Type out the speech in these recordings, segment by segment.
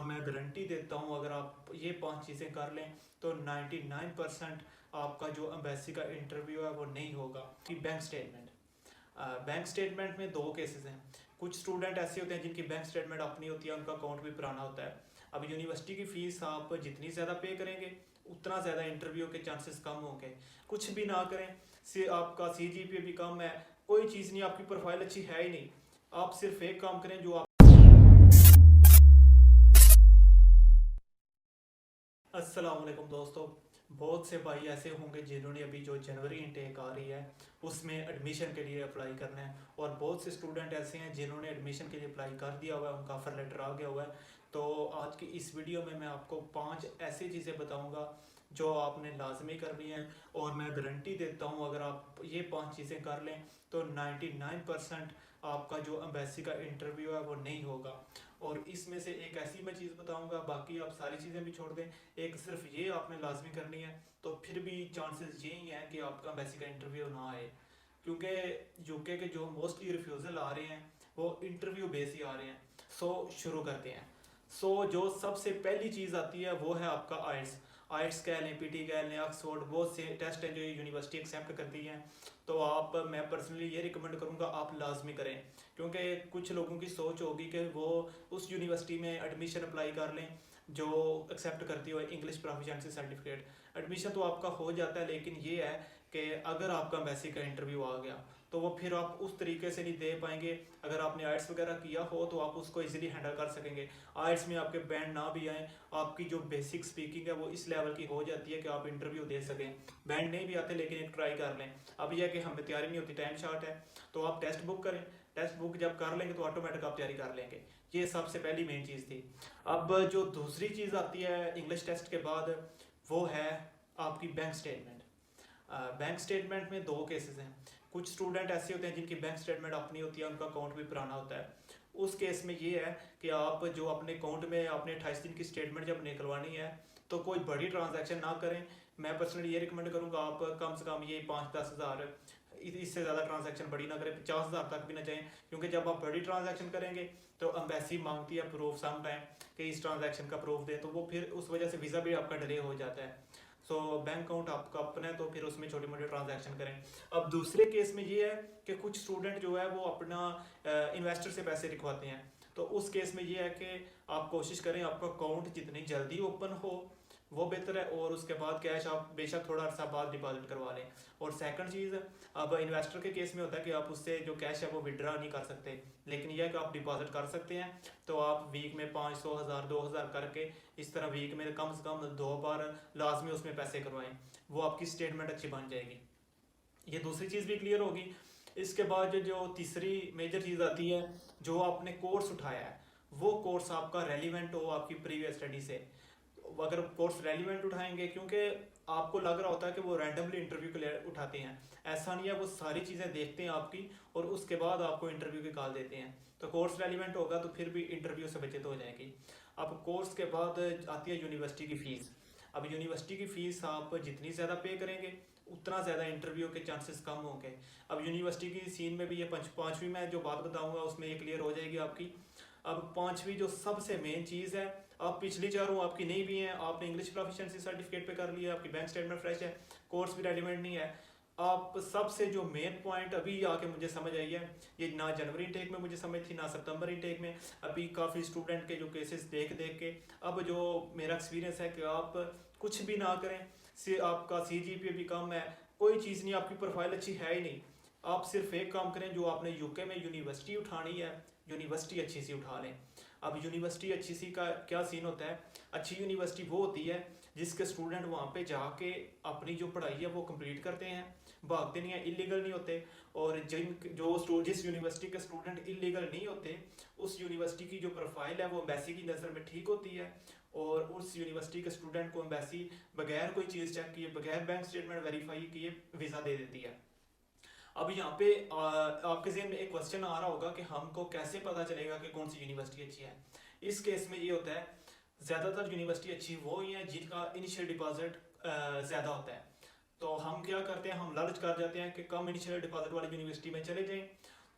मैं गारंटी देता हूँ अगर आप ये 5 चीज़ें कर लें तो 99% आपका जो एम्बेसी का इंटरव्यू है वो नहीं होगा। कि बैंक स्टेटमेंट, बैंक स्टेटमेंट में दो केसेस हैं। कुछ स्टूडेंट ऐसे होते हैं जिनकी बैंक स्टेटमेंट अपनी होती है, उनका अकाउंट भी पुराना होता है। अब यूनिवर्सिटी की फ़ीस आप जितनी ज़्यादा पे करेंगे उतना ज़्यादा इंटरव्यू के चांसेस कम होंगे। कुछ भी ना करें, से आपका CGPA भी कम है, कोई चीज़ नहीं, आपकी प्रोफाइल अच्छी है ही नहीं, आप सिर्फ एक काम करें जो आप। अस्सलाम वालेकुम दोस्तों, बहुत से भाई ऐसे होंगे जिन्होंने अभी जो जनवरी इनटेक आ रही है उसमें एडमिशन के लिए अप्लाई करना है, और बहुत से स्टूडेंट ऐसे हैं जिन्होंने एडमिशन के लिए अप्लाई कर दिया हुआ है, उनका ऑफर लेटर आ गया हुआ है। तो आज की इस वीडियो में मैं आपको 5 ऐसी चीज़ें बताऊंगा जो आपने लाजमी करनी है, और मैं गारंटी देता हूँ अगर आप ये 5 चीज़ें कर लें तो 99% आपका जो एम्बेसी का इंटरव्यू है वो नहीं होगा। और इसमें से एक ऐसी मैं चीज़ बताऊंगा, बाकी आप सारी चीज़ें भी छोड़ दें, एक सिर्फ ये आपने लाजमी करनी है, तो फिर भी चांसेस यही हैं कि आपका एम्बेसी का इंटरव्यू ना आए। क्योंकि यूके के जो मोस्टली रिफ्यूज़ल आ रहे हैं वो इंटरव्यू बेस ही आ रहे हैं। सो शुरू करते हैं। सो जो सबसे पहली चीज़ आती है वो है आपका आइट्स। आइट्स कह लें, पीटी कह लें, ऑक्सफोर्ड, बहुत से टेस्ट हैं जो यूनिवर्सिटी एक्सेप्ट करती हैं। तो आप, मैं पर्सनली ये रिकमेंड करूँगा आप लाजमी करें, क्योंकि कुछ लोगों की सोच होगी कि वो उस यूनिवर्सिटी में एडमिशन अप्लाई कर लें जो एक्सेप्ट करती हो इंग्लिश प्रोफिशिएंसी सर्टिफिकेट। एडमिशन तो आपका हो जाता है, लेकिन ये है कि अगर आपका एम्बेसी का इंटरव्यू आ गया तो वो फिर आप उस तरीके से नहीं दे पाएंगे। अगर आपने आइट्स वगैरह किया हो तो आप उसको इजीली हैंडल कर सकेंगे। आइट्स में आपके बैंड ना भी आए, आपकी जो बेसिक स्पीकिंग है वो इस लेवल की हो जाती है कि आप इंटरव्यू दे सकें। बैंड नहीं भी आते लेकिन एक ट्राई कर लें। अब यह है कि हमें तैयारी नहीं होती, टाइम शॉर्ट है, तो आप टेस्ट बुक करें। टेस्ट बुक जब कर लेंगे तो ऑटोमेटिक आप तैयारी कर लेंगे। ये सबसे पहली मेन चीज़ थी। अब जो दूसरी चीज़ आती है इंग्लिश टेस्ट के बाद वो है आपकी बैंक स्टेटमेंट। बैंक स्टेटमेंट में दो केसेस हैं। कुछ स्टूडेंट ऐसे होते हैं जिनकी बैंक स्टेटमेंट अपनी होती है, उनका अकाउंट भी पुराना होता है। उस केस में ये है कि आप जो अपने अकाउंट में आपने 28 दिन की स्टेटमेंट जब निकलवानी है तो कोई बड़ी ट्रांजैक्शन ना करें। मैं पर्सनली ये रिकमेंड करूँगा आप कम से कम ये 5-10 हज़ार, इससे ज़्यादा ट्रांजैक्शन बड़ी ना करें, 50,000 तक भी ना जाएं। क्योंकि जब आप बड़ी ट्रांजैक्शन करेंगे तो एम्बेसी मांगती है प्रूफ सम टाइम कि इस ट्रांजैक्शन का प्रूफ दे, तो वो फिर उस वजह से वीज़ा भी आपका डिले हो जाता है। सो बैंक अकाउंट आपका अपना है तो फिर उसमें छोटी मोटी ट्रांजैक्शन करें। अब दूसरे केस में ये है कि कुछ स्टूडेंट जो है वो अपना इन्वेस्टर से पैसे लिखवाते हैं। तो उस केस में ये है कि आप कोशिश करें आपका अकाउंट जितनी जल्दी ओपन हो वो बेहतर है, और उसके बाद कैश आप बेशक थोड़ा अर्सा बाद डिपॉजिट करवा लें। और सेकंड चीज़, अब इन्वेस्टर के केस में होता है कि आप उससे जो कैश है वो विड्रा नहीं कर सकते, लेकिन यह है कि आप डिपॉजिट कर सकते हैं। तो आप वीक में 500, 1000, 2000 करके इस तरह वीक में कम से कम 2 बार लाजमी उसमें पैसे करवाएं, वो आपकी स्टेटमेंट अच्छी बन जाएगी। ये दूसरी चीज़ भी क्लियर होगी। इसके बाद जो तीसरी मेजर चीज़ आती है, जो आपने कोर्स उठाया है वो कोर्स आपका रेलिवेंट हो आपकी प्रीवियस स्टडी से। अगर कोर्स रेलिवेंट उठाएंगे, क्योंकि आपको लग रहा होता है कि वो रैंडमली इंटरव्यू के लिए उठाते हैं, ऐसा नहीं है, वो सारी चीज़ें देखते हैं आपकी और उसके बाद आपको इंटरव्यू की कॉल देते हैं। तो कोर्स रेलिवेंट होगा तो फिर भी इंटरव्यू से बचत हो जाएगी। अब कोर्स के बाद आती है यूनिवर्सिटी की फ़ीस। अब यूनिवर्सिटी की फ़ीस आप जितनी ज़्यादा पे करेंगे उतना ज़्यादा इंटरव्यू के चांसेस कम होंगे। अब यूनिवर्सिटी की सीन में भी ये पाँचवीं में जो बात बताऊंगा उसमें ये क्लियर हो जाएगी आपकी। अब पाँचवीं जो सबसे मेन चीज़ है, आप पिछली चारों आपकी नहीं भी हैं, आपने इंग्लिश प्रोफिशिएंसी सर्टिफिकेट पे कर लिया, आपकी बैंक स्टेटमेंट फ्रेश है, कोर्स भी रेलिवेंट नहीं है। आप सबसे जो मेन पॉइंट अभी आके मुझे समझ आई है, ये ना जनवरी इनटेक में मुझे समझ थी ना सितंबर इनटेक में, अभी काफ़ी स्टूडेंट के जो केसेस देख देख के अब जो मेरा एक्सपीरियंस है कि आप कुछ भी ना करें, से आपका CGPA भी कम है, कोई चीज़ नहीं, आपकी प्रोफाइल अच्छी है ही नहीं, आप सिर्फ एक काम करें, जो आपने यूके में यूनिवर्सिटी उठानी है यूनिवर्सिटी अच्छी सी उठा लें। अब यूनिवर्सिटी अच्छी सी का क्या सीन होता है, अच्छी यूनिवर्सिटी वो होती है जिसके स्टूडेंट वहाँ पे जाके अपनी जो पढ़ाई है वो कंप्लीट करते हैं, भागते नहीं हैं, इलीगल नहीं होते। और जिस यूनिवर्सिटी के स्टूडेंट इलीगल नहीं होते उस यूनिवर्सिटी की जो प्रोफाइल है वो एम्बेसी की नज़र में ठीक होती है, और उस यूनिवर्सिटी के स्टूडेंट को एम्बेसी बगैर कोई चीज़ चेक किए, बगैर बैंक स्टेटमेंट वेरीफाई किए वीज़ा दे देती है। अब यहाँ पे आपके जहन में एक क्वेश्चन आ रहा होगा कि हमको कैसे पता चलेगा कि कौन सी यूनिवर्सिटी अच्छी है। इस केस में ये होता है, ज़्यादातर यूनिवर्सिटी अच्छी वो ही है जिनका इनिशियल डिपॉजिट ज़्यादा होता है। तो हम क्या करते हैं, हम लालच कर जाते हैं कि कम इनिशियल डिपॉजिट वाली यूनिवर्सिटी में चले जाएं,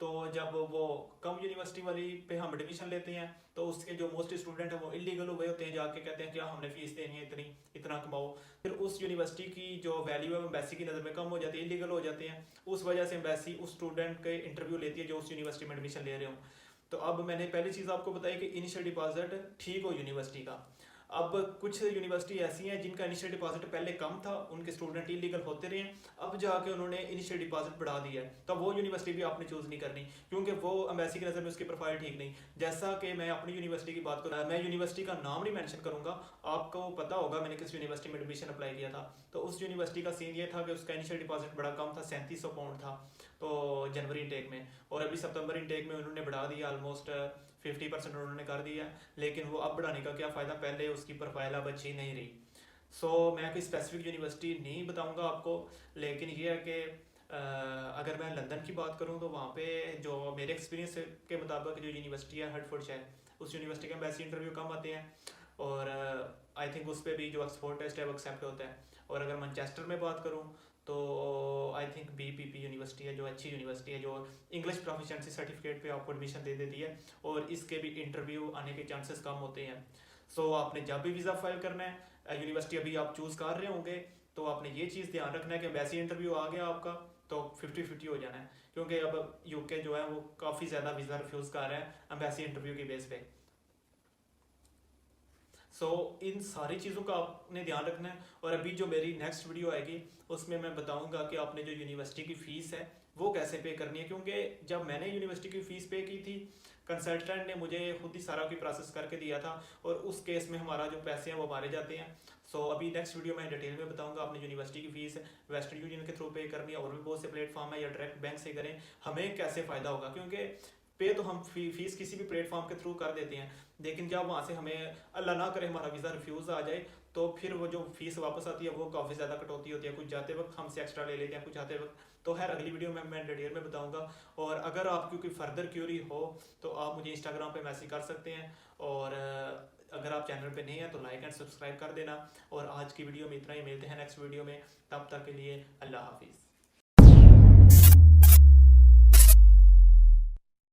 तो जब वो कम यूनिवर्सिटी वाली पे हम एडमिशन लेते हैं तो उसके जो मोस्ट स्टूडेंट हैं वो इलीगल हुए होते हैं, जाके कहते हैं क्या हमने फीस देनी है इतनी, इतना कमाओ। फिर उस यूनिवर्सिटी की जो वैल्यू है वो एम्बेसी की नज़र में कम हो जाती है, इलीगल हो जाते हैं। उस वजह से एम्बेसी उस स्टूडेंट के इंटरव्यू लेती है जो उस यूनिवर्सिटी में एडमिशन ले रहे हो। तो अब मैंने पहली चीज़ आपको बताई कि इनिशियल डिपॉजिट ठीक हो यूनिवर्सिटी का। अब कुछ यूनिवर्सिटी ऐसी हैं जिनका इनिशियल डिपॉजिट पहले कम था, उनके स्टूडेंट इलीगल होते रहे, अब जाके उन्होंने इनिशियल डिपॉजिट बढ़ा दिया है, तो वो यूनिवर्सिटी भी आपने चूज़ नहीं करनी, क्योंकि वो एम्बेसी की नज़र में उसकी प्रोफाइल ठीक नहीं। जैसा कि मैं अपनी यूनिवर्सिटी की बात करूँ, मैं यूनिवर्सिटी का नाम नहीं मेंशन करूँगा, आपको पता होगा मैंने किस यूनिवर्सिटी में एडमिशन अप्लाई किया था। तो उस यूनिवर्सिटी का सीन ये था कि उसका इनिशियल डिपॉजिट बड़ा कम था, 3700 पाउंड था तो जनवरी इनटेक में, और अभी सितंबर इनटेक में उन्होंने बढ़ा दिया, ऑलमोस्ट 50% उन्होंने कर दिया। लेकिन वो अब बढ़ाने का क्या फ़ायदा, पहले उसकी प्रोफाइल अब अच्छी नहीं रही। मैं कोई स्पेसिफिक यूनिवर्सिटी नहीं बताऊंगा आपको, लेकिन ये है कि अगर मैं लंदन की बात करूं तो वहाँ पे जो मेरे एक्सपीरियंस के मुताबिक जो यूनिवर्सिटी है हर्टफोर्डशायर, उस यूनिवर्सिटी के एम्बेसी इंटरव्यू कम आते हैं, और आई थिंक उस पर भी जो एक्सपोर्ट टेस्ट है वो एक्सेप्ट होता है। और अगर मैनचेस्टर में बात करूँ तो आई थिंक BPP यूनिवर्सिटी है जो अच्छी यूनिवर्सिटी है, जो इंग्लिश प्रोफिशिएंसी सर्टिफिकेट पे आपको एडमिशन दे देती है, और इसके भी इंटरव्यू आने के चांसेस कम होते हैं। आपने जब भी वीज़ा फाइल करना है, यूनिवर्सिटी अभी आप चूज़ कर रहे होंगे, तो आपने ये चीज़ ध्यान रखना है कि एम्बेसी इंटरव्यू आ गया आपका तो 50-50 हो जाना है, क्योंकि अब UK जो है वो काफ़ी ज़्यादा वीज़ा रिफ्यूज़ कर रहा है एम्बेसी इंटरव्यू की बेस पे। इन सारी चीज़ों का आपने ध्यान रखना है। और अभी जो मेरी नेक्स्ट वीडियो आएगी उसमें मैं बताऊंगा कि आपने जो यूनिवर्सिटी की फ़ीस है वो कैसे पे करनी है, क्योंकि जब मैंने यूनिवर्सिटी की फ़ीस पे की थी, कंसल्टेंट ने मुझे खुद ही सारा की प्रोसेस करके दिया था, और उस केस में हमारा जो पैसे हैं वो मारे जाते हैं। अभी नेक्स्ट वीडियो में डिटेल में बताऊंगा आपने यूनिवर्सिटी की फ़ीस वेस्टर्न यूनियन के थ्रू पे करनी है, और भी बहुत से प्लेटफॉर्म है, या डायरेक्ट बैंक से करें, हमें कैसे फ़ायदा होगा, क्योंकि पे तो हम फीस किसी भी प्लेटफॉर्म के थ्रू कर देते हैं, लेकिन जब वहाँ से हमें अल्लाह ना करे हमारा वीज़ा रिफ्यूज़ आ जाए, तो फिर वो जो फीस वापस आती है वो काफ़ी ज़्यादा कटौती होती है, कुछ जाते वक्त हमसे एक्स्ट्रा ले लेते हैं, कुछ आते वक्त। तो खैर अगली वीडियो में मैं डिटेल में बताऊंगा। और अगर आपकी कोई फर्दर क्यूरी हो तो आप मुझे इंस्टाग्राम पे मैसेज कर सकते हैं, और अगर आप चैनल पे नहीं हैं तो लाइक एंड सब्सक्राइब कर देना। और आज की वीडियो में इतना ही, मिलते हैं नेक्स्ट वीडियो में, तब तक के लिए अल्लाह हाफिज़।